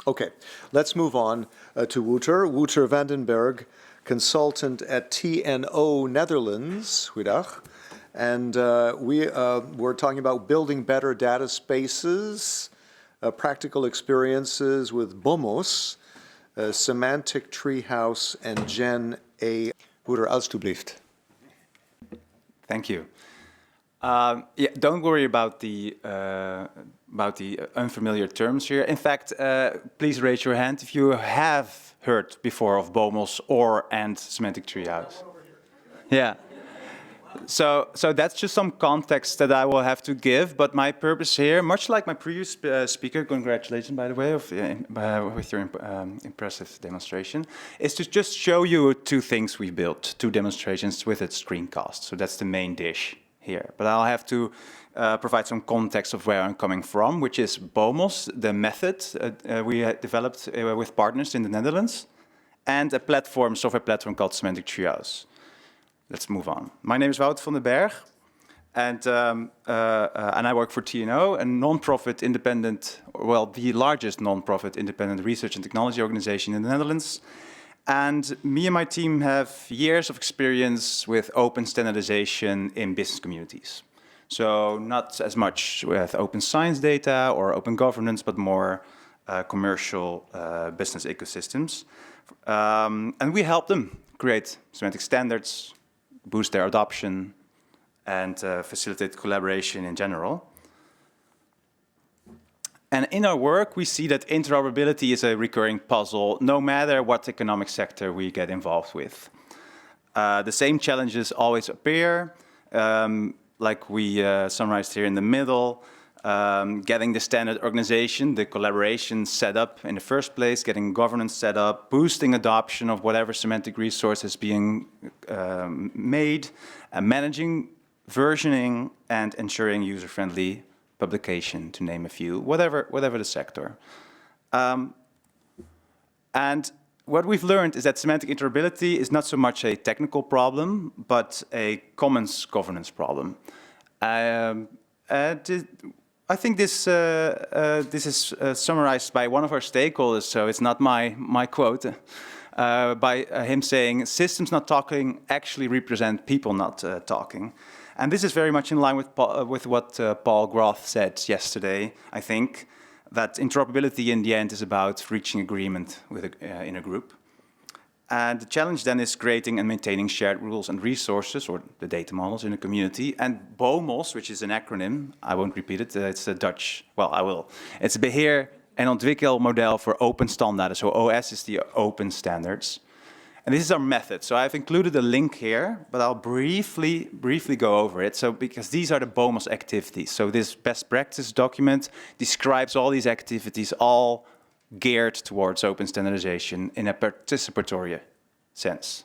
Okay, let's move on to Wouter. Wouter Vandenberg, consultant at TNO Netherlands. Goedendag. And we're talking about building better data spaces, practical experiences with BOMOS, Semantic Treehouse, and GenAI. Wouter, alstublieft. Thank you. Yeah, don't worry about the unfamiliar terms here. In fact, please raise your hand if you have heard before of BOMOS and Semantic Treehouse. Yeah. So that's just some context that I will have to give. But my purpose here, much like my previous speaker, congratulations, by the way, with your impressive demonstration, is to just show you two things we built, two demonstrations with a screencast. So that's the main dish here. But I'll have to provide some context of where I'm coming from, which is BOMOS, the method we had developed with partners in the Netherlands, and a software platform called Semantic Treehouse. Let's move on. My name is Wouter van den Berg, and I work for TNO, a non-profit independent, well, the largest non-profit independent research and technology organization in the Netherlands. And me and my team have years of experience with open standardization in business communities. So not as much with open science data or open governance, but more commercial business ecosystems. And we help them create semantic standards, boost their adoption, and facilitate collaboration in general. And in our work, we see that interoperability is a recurring puzzle, no matter what economic sector we get involved with. The same challenges always appear, like we summarized here in the middle, getting the standard organization, the collaboration set up in the first place, getting governance set up, boosting adoption of whatever semantic resource is being made, and managing versioning and ensuring user-friendly publication, to name a few, whatever the sector. And what we've learned is that semantic interoperability is not so much a technical problem, but a commons governance problem. I think this is summarized by one of our stakeholders, so it's not my quote, by him saying, systems not talking actually represent people not talking. And this is very much in line with what Paul Groth said yesterday, I think, that interoperability in the end is about reaching agreement with in a group. And the challenge then is creating and maintaining shared rules and resources, or the data models in a community. And BOMOS, which is an acronym, I won't repeat it, it's a Dutch, well, I will. It's Beheer en Ontwikkelmodel voor Open Standaarden. So OS is the open standards. And this is our method. So I've included a link here, but I'll briefly go over it. So because these are the BOMOS activities. So this best practice document describes all these activities, all geared towards open standardization in a participatory sense.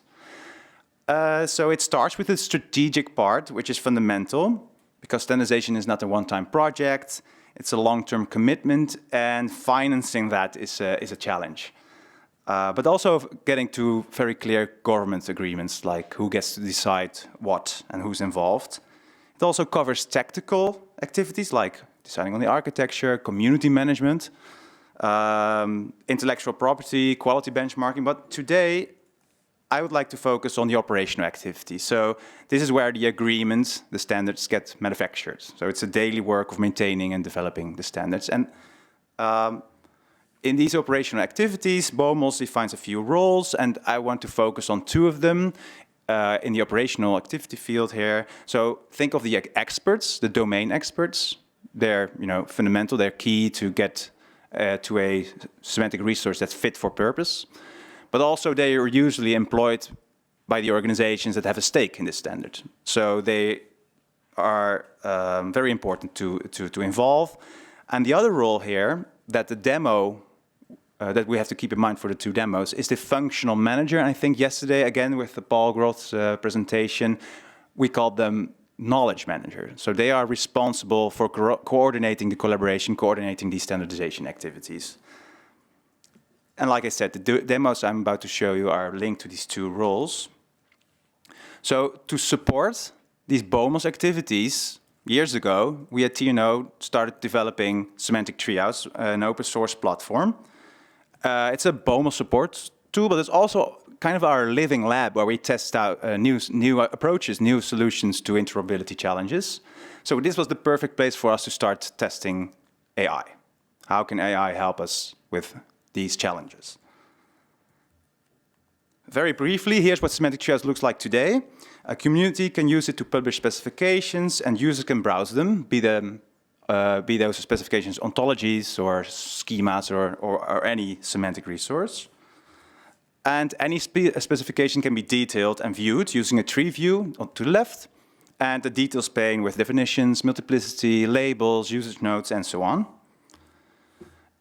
So it starts with the strategic part, which is fundamental, because standardization is not a one-time project. It's a long-term commitment, and financing that is a challenge. But also getting to very clear government agreements, like who gets to decide what and who's involved. It also covers tactical activities, like deciding on the architecture, community management, intellectual property, quality benchmarking. But today, I would like to focus on the operational activities. So this is where the agreements, the standards get manufactured. So it's a daily work of maintaining and developing the standards. And in these operational activities, BOMOS defines a few roles, and I want to focus on two of them in the operational activity field here. So think of the experts, the domain experts. They're fundamental, they're key to get to a semantic resource that's fit for purpose. But also they are usually employed by the organizations that have a stake in this standard. So they are very important to involve. And the other role here that the demo, that we have to keep in mind for the two demos, is the functional manager. And I think yesterday, again, with the Paul Groth's presentation, we called them knowledge manager. So they are responsible for coordinating the collaboration, coordinating these standardization activities. And like I said, the demos I'm about to show you are linked to these two roles. So to support these BOMOS activities, years ago, we at TNO started developing Semantic Treehouse, an open source platform, It's a BOMOS support tool, but it's also kind of our living lab where we test out new approaches, new solutions to interoperability challenges. So this was the perfect place for us to start testing AI. How can AI help us with these challenges? Very briefly, here's what Semantic Treehouse looks like today. A community can use it to publish specifications, and users can browse them, be those specifications ontologies or schemas or any semantic resource. And any specification can be detailed and viewed using a tree view to the left, and the details pane with definitions, multiplicity, labels, usage notes, and so on.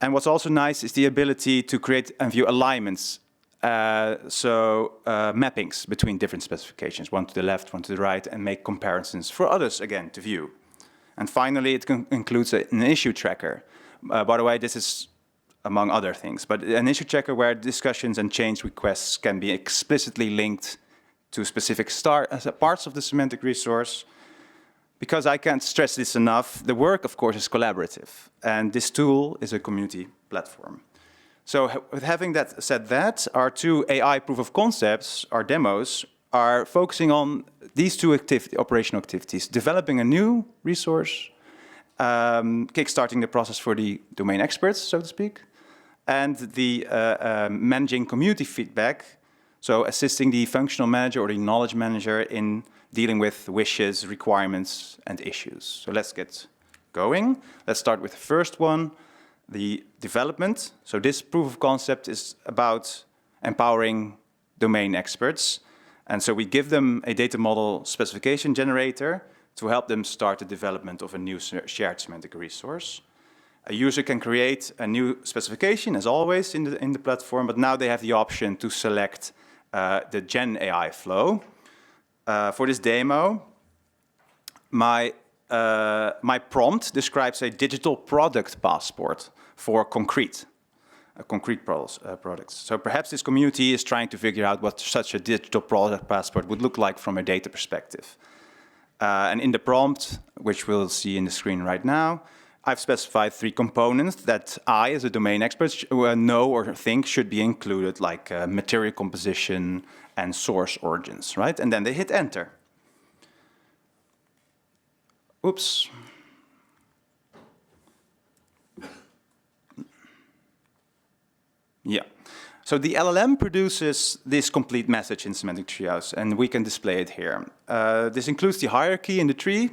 And what's also nice is the ability to create and view alignments, mappings between different specifications, one to the left, one to the right, and make comparisons for others, again, to view. And finally, it includes an issue tracker. By the way, this is among other things, but an issue tracker where discussions and change requests can be explicitly linked to specific parts of the semantic resource. Because I can't stress this enough, the work, of course, is collaborative, and this tool is a community platform. So with having said that, our two AI proof of concepts, our demos, are focusing on these two operational activities: developing a new resource, kickstarting the process for the domain experts, so to speak, and the managing community feedback, so assisting the functional manager or the knowledge manager in dealing with wishes, requirements, and issues. So let's get going. Let's start with the first one, the development. So this proof of concept is about empowering domain experts. And so we give them a data model specification generator to help them start the development of a new shared semantic resource. A user can create a new specification, as always, in the platform, but now they have the option to select the GenAI flow. For this demo, my prompt describes a digital product passport for concrete products. So perhaps this community is trying to figure out what such a digital product passport would look like from a data perspective. And in the prompt, which we'll see in the screen right now, I've specified 3 components that I, as a domain expert, know or think should be included, like material composition and source origins, right? And then they hit enter. Oops. Yeah. So the LLM produces this complete message in Semantic Treehouse, and we can display it here. This includes the hierarchy in the tree,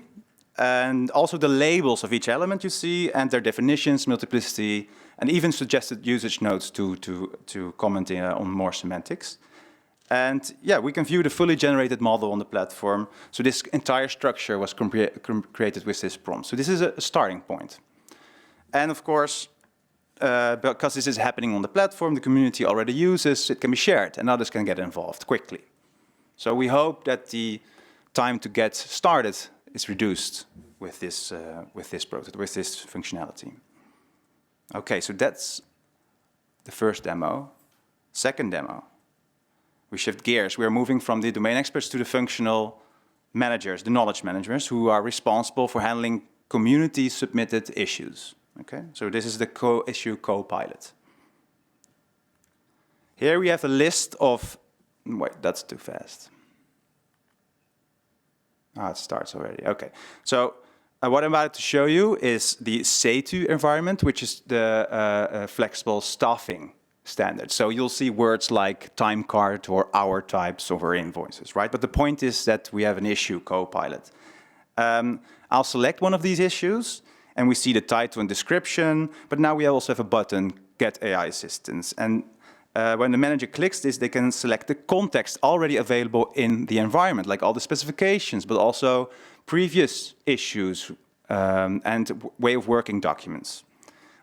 and also the labels of each element you see, and their definitions, multiplicity, and even suggested usage notes to comment on more semantics. And yeah, we can view the fully generated model on the platform. So this entire structure was created with this prompt. So this is a starting point. And of course, because this is happening on the platform, the community already uses, it can be shared, and others can get involved quickly. So we hope that the time to get started is reduced with this product, with this functionality. Okay, so that's the first demo. Second demo, we shift gears. We are moving from the domain experts to the functional managers, the knowledge managers, who are responsible for handling community-submitted issues. Okay, so this is the issue co-pilot. Here we have a list of, wait, that's too fast. Ah, it starts already. Okay, so what I'm about to show you is the SATU environment, which is the flexible staffing standard. So you'll see words like time card or hour types over invoices, right? But the point is that we have an issue co-pilot. I'll select one of these issues, and we see the title and description, but now we also have a button, Get AI Assistance. And when the manager clicks this, they can select the context already available in the environment, like all the specifications, but also previous issues and way of working documents.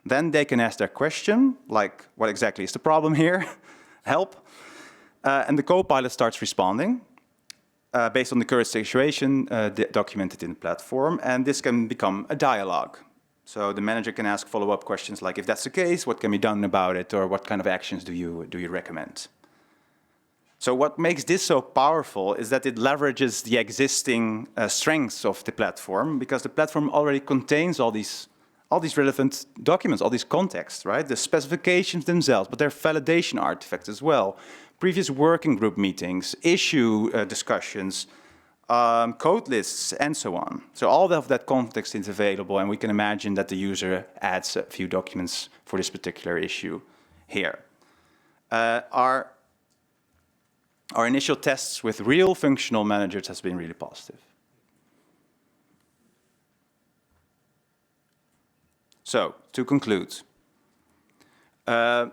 Then they can ask their question, like, what exactly is the problem here? Help. And the co-pilot starts responding based on the current situation documented in the platform, and this can become a dialogue. So the manager can ask follow-up questions like, if that's the case, what can be done about it, or what kind of actions do you recommend? So what makes this so powerful is that it leverages the existing strengths of the platform, because the platform already contains all all these relevant documents, all these contexts, right? The specifications themselves, but their validation artifacts as well. Previous working group meetings, issue discussions, code lists, and so on. So all of that context is available, and we can imagine that the user adds a few documents for this particular issue here. Our initial tests with real functional managers has been really positive. So, to conclude, I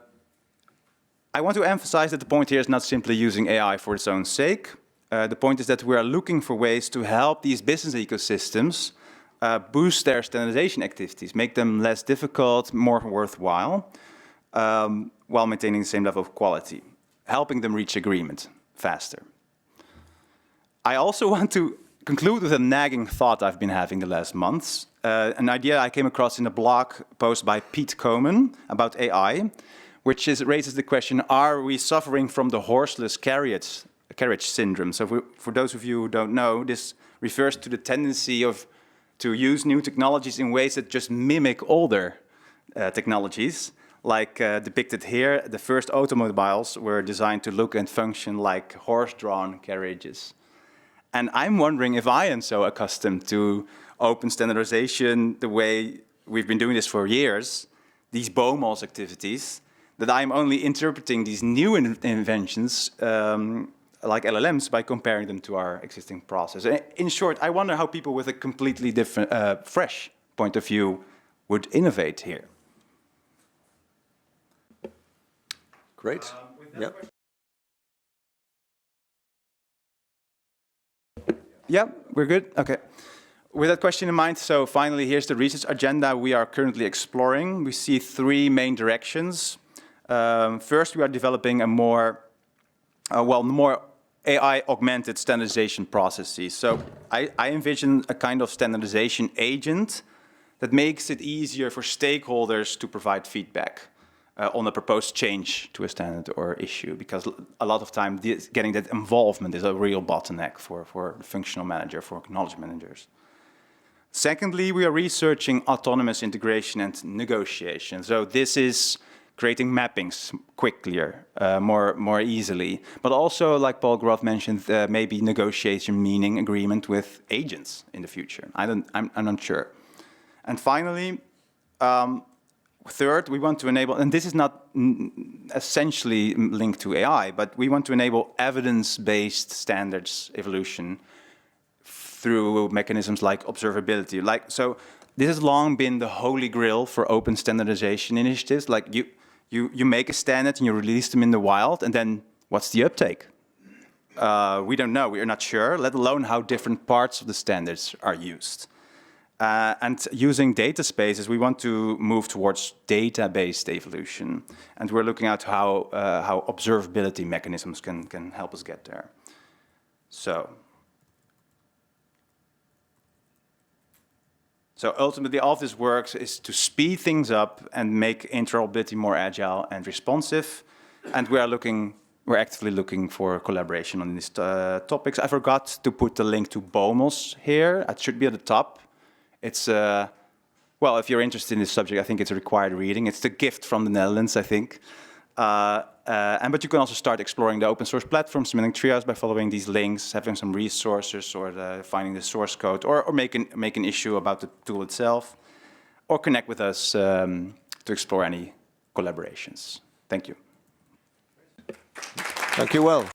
want to emphasize that the point here is not simply using AI for its own sake. The point is that we are looking for ways to help these business ecosystems boost their standardization activities, make them less difficult, more worthwhile, while maintaining the same level of quality, helping them reach agreement faster. I also want to conclude with a nagging thought I've been having the last months. An idea I came across in a blog post by Pete Coman about AI, which raises the question, are we suffering from the horseless carriage syndrome? So for those of you who don't know, this refers to the tendency to use new technologies in ways that just mimic older technologies. Like depicted here, the first automobiles were designed to look and function like horse-drawn carriages. And I'm wondering if I am so accustomed to open standardization the way we've been doing this for years, these BOMOS activities, that I'm only interpreting these new inventions like LLMs by comparing them to our existing process. In short, I wonder how people with a completely different, fresh point of view would innovate here. Great. Yeah. Yeah, we're good? Okay. With that question in mind, so finally, here's the research agenda we are currently exploring. We see three main directions. First, we are developing a more AI-augmented standardization processes. So I envision a kind of standardization agent that makes it easier for stakeholders to provide feedback on a proposed change to a standard or issue, because a lot of time getting that involvement is a real bottleneck for the functional manager, for knowledge managers. Secondly, we are researching autonomous integration and negotiation. So this is creating mappings quicker, more easily, but also, like Paul Groth mentioned, maybe negotiation meaning agreement with agents in the future. I'm not sure. And finally, third, we want to enable, and this is not essentially linked to AI, but we want to enable evidence-based standards evolution through mechanisms like observability. So this has long been the holy grail for open standardization initiatives. Like you make a standard and you release them in the wild, and then what's the uptake? We don't know, we are not sure, let alone how different parts of the standards are used. And using data spaces, we want to move towards data-based evolution. And we're looking at how observability mechanisms can help us get there. So ultimately, all of this works is to speed things up and make interoperability more agile and responsive. And we're actively looking for collaboration on these topics. I forgot to put the link to BOMOS here. It should be at the top. It's, well, if you're interested in this subject, I think it's a required reading. It's the gift from the Netherlands, I think. But you can also start exploring the open source platform, Semantic Treehouse, by following these links, having some resources, or finding the source code, or make an issue about the tool itself, or connect with us to explore any collaborations. Thank you. Thank you well.